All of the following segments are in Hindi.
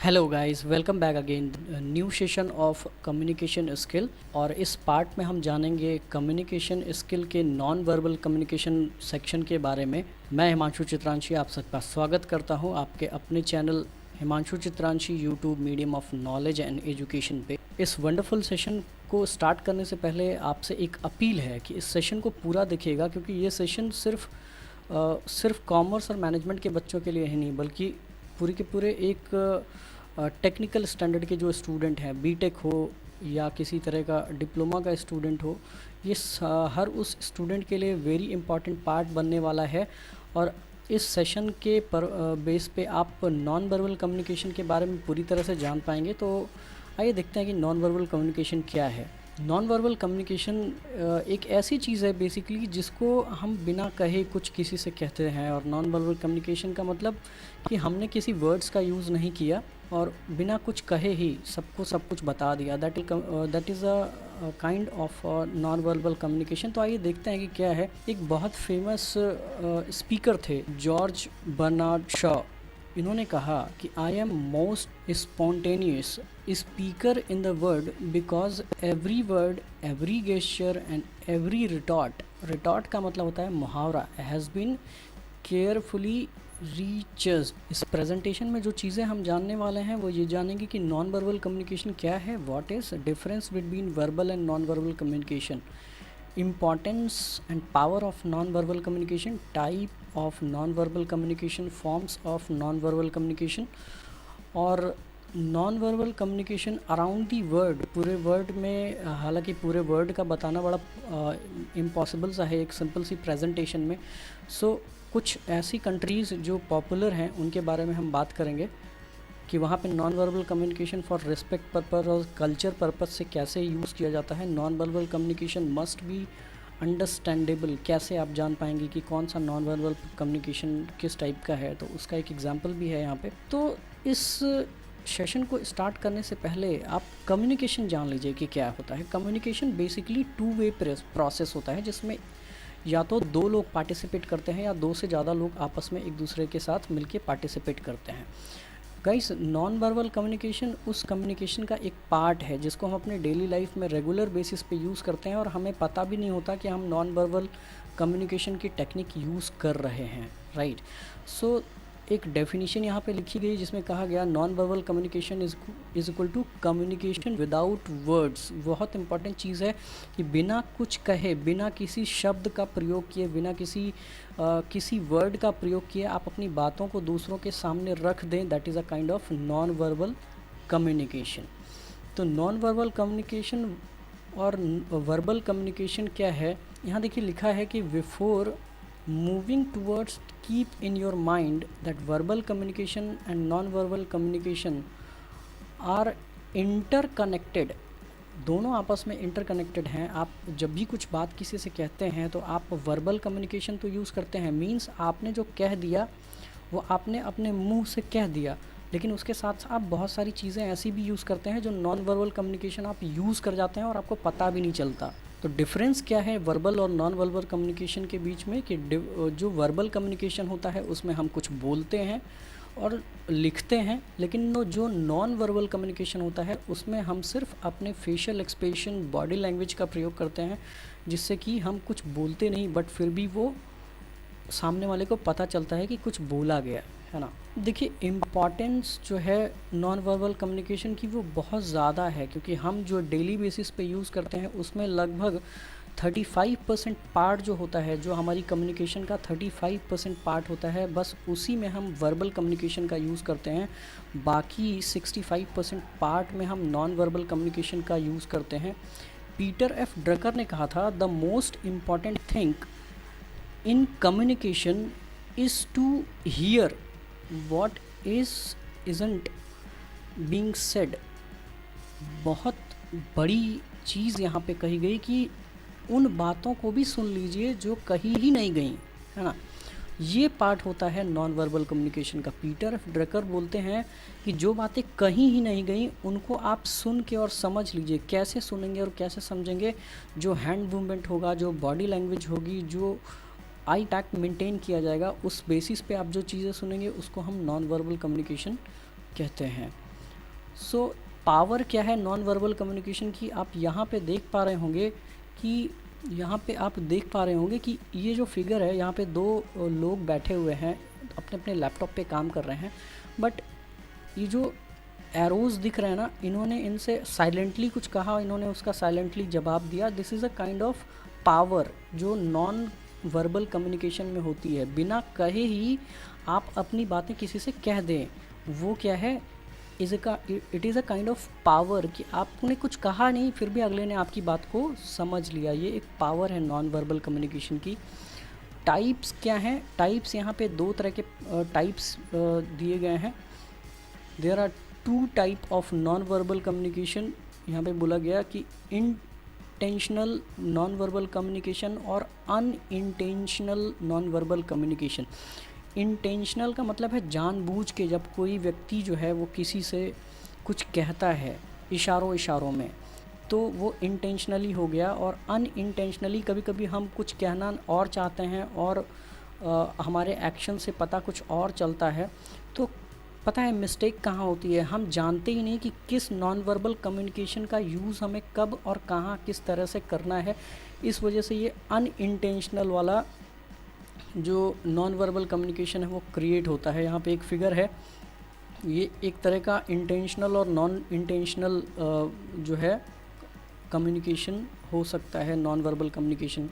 Hello guys, welcome back again new session of communication skill. और इस पार्ट में हम जानेंगे कम्युनिकेशन स्किल के नॉन वर्बल कम्युनिकेशन सेक्शन के बारे में। मैं हिमांशु चित्रांशी आप सबका स्वागत करता हूं आपके अपने channel Himanshu Chitranshi YouTube medium of knowledge and education पे। इस वंडरफुल सेशन को स्टार्ट करने से पहले आपसे एक अपील है कि इस सेशन को पूरा देखिएगा, क्योंकि ये सेशन सिर्फ कॉमर्स और मैनेजमेंट के बच्चों के लिए ही नहीं, बल्कि पूरे के पूरे एक टेक्निकल स्टैंडर्ड के जो स्टूडेंट हैं, बीटेक हो या किसी तरह का डिप्लोमा का स्टूडेंट हो, ये हर उस स्टूडेंट के लिए वेरी इंपॉर्टेंट पार्ट बनने वाला है। और इस सेशन के बेस पे आप नॉन वर्बल कम्युनिकेशन के बारे में पूरी तरह से जान पाएंगे। तो आइए देखते हैं कि नॉन वर्बल कम्युनिकेशन क्या है। नॉन वर्बल कम्युनिकेशन एक ऐसी चीज़ है बेसिकली जिसको हम बिना कहे कुछ किसी से कहते हैं। और नॉन वर्बल कम्युनिकेशन का मतलब कि हमने किसी वर्ड्स का यूज़ नहीं किया और बिना कुछ कहे ही सबको सब कुछ बता दिया। That is a kind of non verbal communication. तो आइए देखते हैं कि क्या है। एक बहुत फेमस स्पीकर थे, जॉर्ज बर्नार्ड शॉ। इन्होंने कहा कि I am most spontaneous speaker in the world because every word, every gesture and every retort का मतलब होता है मुहावरा, हैज़ बीन केयरफुली रीचेस। इस प्रेजेंटेशन में जो चीज़ें हम जानने वाले हैं वो ये जानेंगे कि नॉन वर्बल कम्युनिकेशन क्या है, what is difference between verbal and non verbal communication, importance and power of non-verbal communication, type of non-verbal communication, forms of non-verbal communication और non-verbal communication around the word। पूरे वर्ड में, हालांकि पूरे वर्ड का बताना बड़ा इम्पॉसिबल सा है एक सिंपल सी प्रेजेंटेशन में। कुछ ऐसी कंट्रीज़ जो पॉपुलर हैं उनके बारे में हम बात करेंगे कि वहाँ पे non verbal communication for respect purpose और कल्चर पर्पस से कैसे यूज़ किया जाता है। Non verbal communication must be understandable. कैसे आप जान पाएंगे कि कौन सा नॉन वर्बल कम्युनिकेशन किस टाइप का है, तो उसका एक एग्जांपल भी है यहाँ पे। तो इस सेशन को स्टार्ट करने से पहले आप कम्युनिकेशन जान लीजिए कि क्या होता है। Communication basically two way process होता है, जिसमें या तो दो लोग पार्टिसिपेट करते हैं या दो से ज़्यादा लोग आपस में एक दूसरे के साथ मिलके पार्टिसिपेट करते हैं। गाइस, नॉन वर्बल कम्युनिकेशन उस कम्युनिकेशन का एक पार्ट है जिसको हम अपने डेली लाइफ में रेगुलर बेसिस पे यूज़ करते हैं और हमें पता भी नहीं होता कि हम नॉन वर्बल कम्युनिकेशन की टेक्निक यूज़ कर रहे हैं, राइट। सो एक डेफिनेशन यहाँ पे लिखी गई जिसमें कहा गया non verbal communication is equal to communication without words. बहुत इंपॉर्टेंट चीज़ है कि बिना कुछ कहे, बिना किसी शब्द का प्रयोग किए, बिना किसी वर्ड का प्रयोग किए आप अपनी बातों को दूसरों के सामने रख दें, that is a kind of non verbal communication. तो नॉन वर्बल कम्युनिकेशन और वर्बल कम्युनिकेशन क्या है, यहाँ देखिए लिखा है कि before moving towards keep in your mind that verbal communication and non-verbal communication are interconnected। दोनों आपस में इंटरकनेक्टेड हैं। आप जब भी कुछ बात किसी से कहते हैं तो आप वर्बल कम्युनिकेशन तो यूज़ करते हैं, मींस आपने जो कह दिया वो आपने अपने मुंह से कह दिया, लेकिन उसके साथ आप बहुत सारी चीज़ें ऐसी भी यूज़ करते हैं जो नॉन वर्बल कम्युनिकेशन आप यूज़ कर जाते हैं और आपको पता भी नहीं चलता। तो डिफरेंस क्या है वर्बल और नॉन वर्बल कम्युनिकेशन के बीच में कि जो वर्बल कम्युनिकेशन होता है उसमें हम कुछ बोलते हैं और लिखते हैं, लेकिन जो नॉन वर्बल कम्युनिकेशन होता है उसमें हम सिर्फ अपने फेशियल एक्सप्रेशन, बॉडी लैंग्वेज का प्रयोग करते हैं, जिससे कि हम कुछ बोलते नहीं बट फिर भी वो सामने वाले को पता चलता है कि कुछ बोला गया है ना। देखिए, इम्पॉर्टेंस जो है नॉन वर्बल कम्युनिकेशन की वो बहुत ज़्यादा है, क्योंकि हम जो डेली बेसिस पे यूज़ करते हैं उसमें लगभग 35% पार्ट जो होता है, जो हमारी कम्युनिकेशन का 35% पार्ट होता है, बस उसी में हम वर्बल कम्युनिकेशन का यूज़ करते हैं। बाकी 65% पार्ट में हम नॉन वर्बल कम्युनिकेशन का यूज़ करते हैं। पीटर एफ ड्रकर ने कहा था, the most important thing in communication is to hear what isn't being said। बहुत बड़ी चीज़ यहाँ पे कही गई कि उन बातों को भी सुन लीजिए जो कही ही नहीं गई, है ना। ये पार्ट होता है नॉन वर्बल कम्युनिकेशन का। पीटर एफ ड्रकर बोलते हैं कि जो बातें कहीं ही नहीं गई उनको आप सुन के और समझ लीजिए। कैसे सुनेंगे और कैसे समझेंगे? जो हैंड मूवमेंट होगा, जो बॉडी लैंग्वेज होगी, जो आई टैक्ट मेंटेन किया जाएगा, उस बेसिस पे आप जो चीज़ें सुनेंगे उसको हम नॉन वर्बल कम्युनिकेशन कहते हैं। सो पावर क्या है नॉन वर्बल कम्युनिकेशन की, आप यहाँ पे देख पा रहे होंगे कि ये जो फिगर है, यहाँ पे दो लोग बैठे हुए हैं अपने अपने लैपटॉप पे काम कर रहे हैं, बट ये जो एरोज दिख रहे हैं ना, इन्होंने इनसे साइलेंटली कुछ कहा, इन्होंने उसका साइलेंटली जवाब दिया। This is a kind of power जो नॉन वर्बल कम्युनिकेशन में होती है। बिना कहे ही आप अपनी बातें किसी से कह दें, वो क्या है, it is a kind of power कि आपने कुछ कहा नहीं फिर भी अगले ने आपकी बात को समझ लिया। ये एक पावर है नॉन वर्बल कम्युनिकेशन की। टाइप्स क्या हैं? टाइप्स यहाँ पे दो तरह के टाइप्स दिए गए हैं। There are 2 type of non verbal communication. यहाँ पे बोला गया कि इंटेंशनल नॉन वर्बल कम्युनिकेशन और unintentional non verbal communication. Intentional का मतलब है जानबूझ के, जब कोई व्यक्ति जो है वो किसी से कुछ कहता है इशारों में, तो वो इंटेंशनली हो गया। और अनइंटेंशनली कभी कभी हम कुछ कहना और चाहते हैं और हमारे एक्शन से पता कुछ और चलता है। तो पता है मिस्टेक कहाँ होती है, हम जानते ही नहीं कि किस नॉन वर्बल कम्युनिकेशन का यूज़ हमें कब और कहाँ किस तरह से करना है। इस वजह से ये अनइंटेंशनल वाला जो नॉन वर्बल कम्युनिकेशन है वो क्रिएट होता है। यहाँ पे एक फिगर है, ये एक तरह का इंटेंशनल और नॉन इंटेंशनल जो है कम्युनिकेशन हो सकता है। नॉन वर्बल कम्युनिकेशन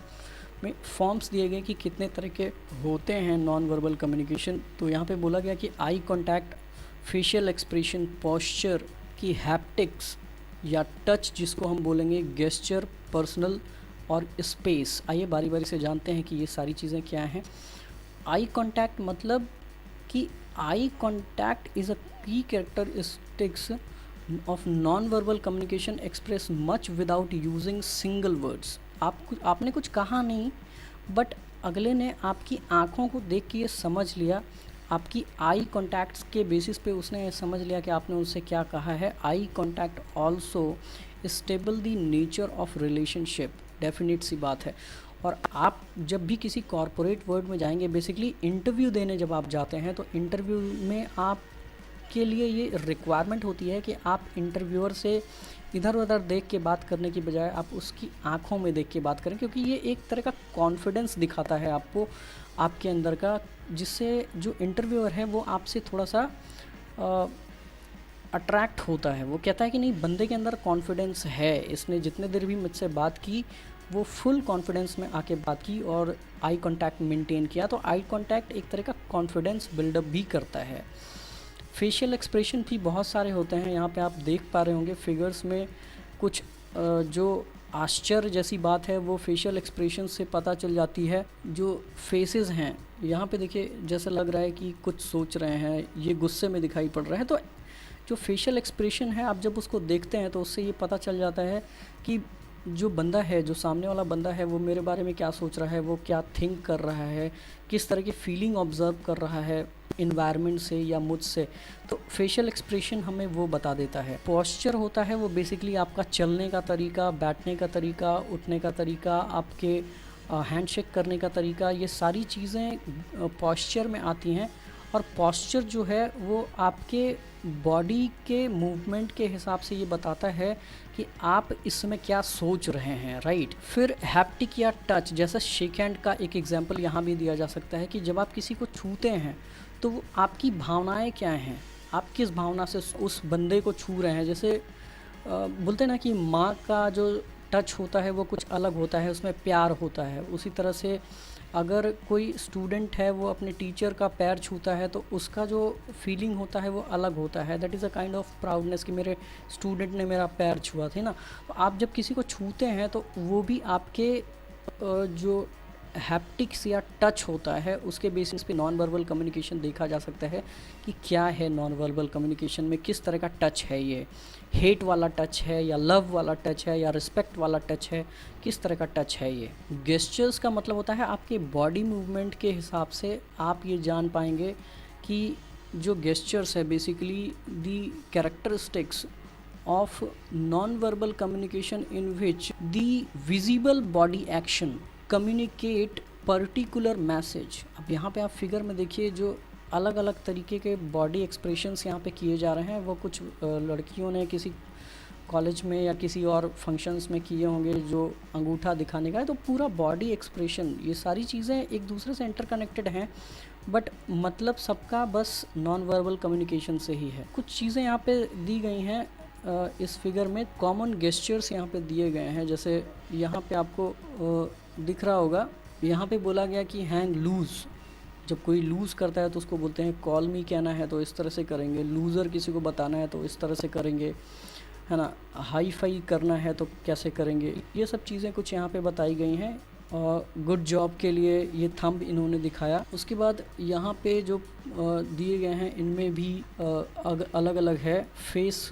में फॉर्म्स दिए गए कि कितने तरह के होते हैं नॉन वर्बल कम्युनिकेशन। तो यहाँ पे बोला गया कि eye contact, facial expression, posture की हैप्टिक्स या टच जिसको हम बोलेंगे, गेस्चर, पर्सनल और स्पेस। आइए बारी बारी से जानते हैं कि ये सारी चीज़ें क्या हैं। आई कांटेक्ट मतलब कि आई कांटेक्ट इज़ अ की characteristics of non verbal communication express much without using single words. आपने कुछ कहा नहीं, बट अगले ने आपकी आँखों को देख के ये समझ लिया, आपकी आई कॉन्टैक्ट्स के बेसिस पे उसने ये समझ लिया कि आपने उससे क्या कहा है। Eye contact also establish the nature of relationship, definite सी बात है। और आप जब भी किसी कॉरपोरेट वर्ल्ड में जाएंगे, बेसिकली इंटरव्यू देने जब आप जाते हैं, तो इंटरव्यू में आप के लिए ये रिक्वायरमेंट होती है कि आप इंटरव्यूअर से इधर उधर देख के बात करने की बजाय आप उसकी आंखों में देख के बात करें, क्योंकि ये एक तरह का कॉन्फिडेंस दिखाता है आपको आपके अंदर का, जिससे जो इंटरव्यूअर है वो आपसे थोड़ा सा अट्रैक्ट होता है। वो कहता है कि नहीं, बंदे के अंदर कॉन्फिडेंस है, इसने जितने देर भी मुझसे बात की वो फुल कॉन्फिडेंस में आके बात की और आई कांटेक्ट मेंटेन किया। तो आई कांटेक्ट एक तरह का कॉन्फिडेंस बिल्डअप भी करता है। फेशियल एक्सप्रेशन भी बहुत सारे होते हैं। यहाँ पे आप देख पा रहे होंगे फिगर्स में कुछ जो आश्चर्य जैसी बात है वो फेशियल एक्सप्रेशन से पता चल जाती है। जो फेसेस हैं यहाँ पे देखिए, जैसा लग रहा है कि कुछ सोच रहे हैं, ये गुस्से में दिखाई पड़ रहा है। तो जो फेशियल एक्सप्रेशन है, आप जब उसको देखते हैं तो उससे ये पता चल जाता है कि जो बंदा है, जो सामने वाला बंदा है, वो मेरे बारे में क्या सोच रहा है, वो क्या थिंक कर रहा है, किस तरह की फीलिंग ऑब्ज़र्व कर रहा है इन्वायरमेंट से या मुझसे। तो फेशियल एक्सप्रेशन हमें वो बता देता है। पोस्चर होता है वो बेसिकली आपका चलने का तरीका, बैठने का तरीका, उठने का तरीका, आपके हैंडशेक करने का तरीका, ये सारी चीज़ें पोस्चर में आती हैं। और पोस्चर जो है वो आपके बॉडी के मूवमेंट के हिसाब से ये बताता है कि आप इस समय क्या सोच रहे हैं, राइट। फिर हैप्टिक या टच, जैसा शेक हैंड का एक एग्जांपल यहाँ भी दिया जा सकता है कि जब आप किसी को छूते हैं तो वो आपकी भावनाएं क्या हैं, आप किस भावना से उस बंदे को छू रहे हैं। जैसे बोलते हैं ना कि माँ का जो टच होता है वो कुछ अलग होता है, उसमें प्यार होता है। उसी तरह से अगर कोई स्टूडेंट है वो अपने टीचर का पैर छूता है तो उसका जो फीलिंग होता है वो अलग होता है। That is a kind of proudness कि मेरे स्टूडेंट ने मेरा पैर छुआ थे ना। तो आप जब किसी को छूते हैं तो वो भी आपके जो हैप्टिक्स या टच होता है उसके बेसिस पे नॉन वर्बल कम्युनिकेशन देखा जा सकता है कि क्या है नॉन वर्बल कम्युनिकेशन में, किस तरह का टच है, ये हेट वाला टच है या लव वाला टच है या रिस्पेक्ट वाला टच है, किस तरह का टच है ये। गेस्चर्स का मतलब होता है आपके बॉडी मूवमेंट के हिसाब से आप ये जान पाएंगे कि जो गेस्चर्स है basically the characteristics of non verbal communication in which the visible body action communicate particular message. अब यहाँ पे आप फिगर में देखिए, जो अलग अलग तरीके के बॉडी एक्सप्रेशंस यहाँ पे किए जा रहे हैं। वो कुछ लड़कियों ने किसी कॉलेज में या किसी और फंक्शंस में किए होंगे जो अंगूठा दिखाने का है। तो पूरा बॉडी एक्सप्रेशन, ये सारी चीज़ें एक दूसरे से इंटरकनेक्टेड हैं, बट मतलब सबका बस नॉन वर्बल कम्युनिकेशन से ही है। कुछ चीज़ें यहाँ पे दी गई हैं इस फिगर में। कॉमन गेस्चर्स यहाँ पे दिए गए हैं, जैसे यहाँ पे आपको दिख रहा होगा, यहाँ पे बोला गया कि हैंग लूज़। जब कोई लूज़ करता है तो उसको बोलते हैं कॉल मी, कहना है तो इस तरह से करेंगे। लूज़र किसी को बताना है तो इस तरह से करेंगे, है ना। हाई फाई करना है तो कैसे करेंगे, ये सब चीज़ें कुछ यहाँ पे बताई गई हैं। गुड जॉब के लिए ये थंब इन्होंने दिखाया। उसके बाद यहाँ पे जो दिए गए हैं इनमें भी अलग अलग है। फेस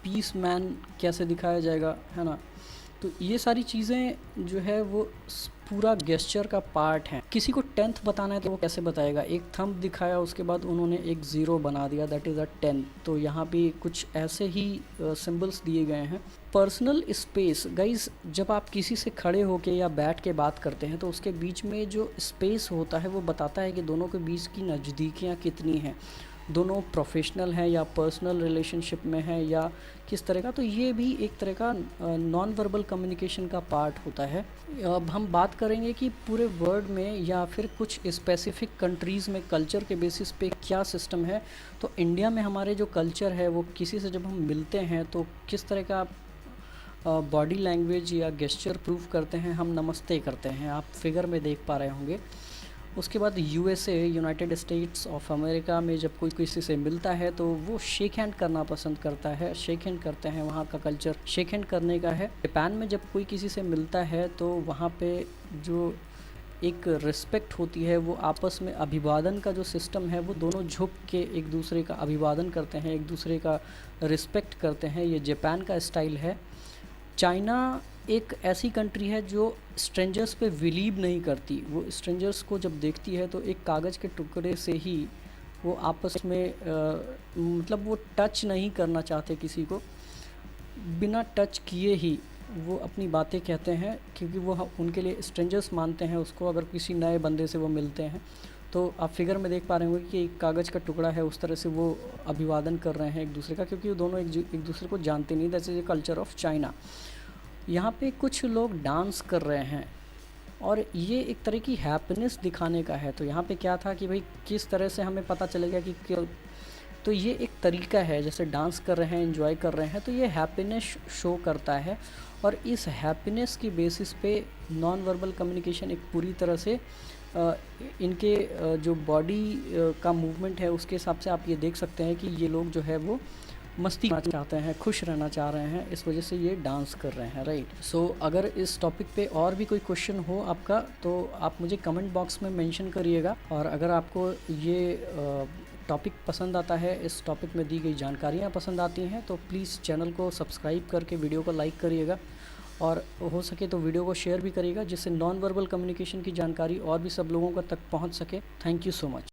पीस मैन कैसे दिखाया जाएगा, है ना। तो ये सारी चीज़ें जो है वो पूरा गेस्चर का पार्ट है। किसी को 10th बताना है तो वो कैसे बताएगा, एक थंब दिखाया, उसके बाद उन्होंने एक 0 बना दिया, दैट इज़ अ 10। तो यहाँ भी कुछ ऐसे ही सिंबल्स दिए गए हैं। पर्सनल स्पेस गाइज, जब आप किसी से खड़े होके या बैठ के बात करते हैं तो उसके बीच में जो स्पेस होता है वो बताता है कि दोनों के बीच की नज़दीकियाँ कितनी हैं, दोनों प्रोफेशनल हैं या पर्सनल रिलेशनशिप में हैं या किस तरह का। तो ये भी एक तरह का नॉन वर्बल कम्युनिकेशन का पार्ट होता है। अब हम बात करेंगे कि पूरे वर्ल्ड में या फिर कुछ स्पेसिफिक कंट्रीज़ में कल्चर के बेसिस पे क्या सिस्टम है। तो इंडिया में हमारे जो कल्चर है वो किसी से जब हम मिलते हैं तो किस तरह का बॉडी लैंग्वेज या गेस्चर प्रूव करते हैं, हम नमस्ते करते हैं, आप फिगर में देख पा रहे होंगे। उसके बाद USA, United states of America में जब कोई किसी से मिलता है तो वो शेक हैंड करना पसंद करता है, शेक हैंड करते हैं, वहाँ का कल्चर शेक हैंड करने का है। जापान में जब कोई किसी से मिलता है तो वहाँ पे जो एक रिस्पेक्ट होती है, वो आपस में अभिवादन का जो सिस्टम है वो दोनों झुक के एक दूसरे का अभिवादन करते हैं, एक दूसरे का रिस्पेक्ट करते हैं। ये जापान का स्टाइल है। चाइना एक ऐसी कंट्री है जो स्ट्रेंजर्स पे बिलीव नहीं करती। वो स्ट्रेंजर्स को जब देखती है तो एक कागज़ के टुकड़े से ही वो आपस में मतलब वो टच नहीं करना चाहते किसी को, बिना टच किए ही वो अपनी बातें कहते हैं, क्योंकि वो उनके लिए स्ट्रेंजर्स मानते हैं उसको। अगर किसी नए बंदे से वो मिलते हैं तो आप फिगर में देख पा रहे होंगे कि एक कागज़ का टुकड़ा है, उस तरह से वो अभिवादन कर रहे हैं एक दूसरे का, क्योंकि वो दोनों एक दूसरे को जानते नहीं। That's the culture of China. यहाँ पे कुछ लोग डांस कर रहे हैं और ये एक तरह की हैप्पीनेस दिखाने का है। तो यहाँ पे क्या था कि भाई किस तरह से हमें पता चलेगा कि क्यों, तो ये एक तरीका है, जैसे डांस कर रहे हैं, एंजॉय कर रहे हैं, तो ये हैप्पीनेस शो करता है। और इस हैप्पीनेस की बेसिस पे नॉन वर्बल कम्युनिकेशन एक पूरी तरह से इनके जो बॉडी का मूवमेंट है उसके हिसाब से आप ये देख सकते हैं कि ये लोग जो है वो मस्ती करना चाहते हैं, खुश रहना चाह रहे हैं, इस वजह से ये डांस कर रहे हैं, राइट। सो अगर इस टॉपिक पे और भी कोई क्वेश्चन हो आपका तो आप मुझे कमेंट बॉक्स में मेंशन करिएगा। और अगर आपको ये टॉपिक पसंद आता है, इस टॉपिक में दी गई जानकारियाँ पसंद आती हैं तो प्लीज़ चैनल को सब्सक्राइब करके वीडियो को लाइक करिएगा, और हो सके तो वीडियो को शेयर भी करिएगा, जिससे नॉन वर्बल कम्युनिकेशन की जानकारी और भी सब लोगों तक पहुँच सके। Thank you so much.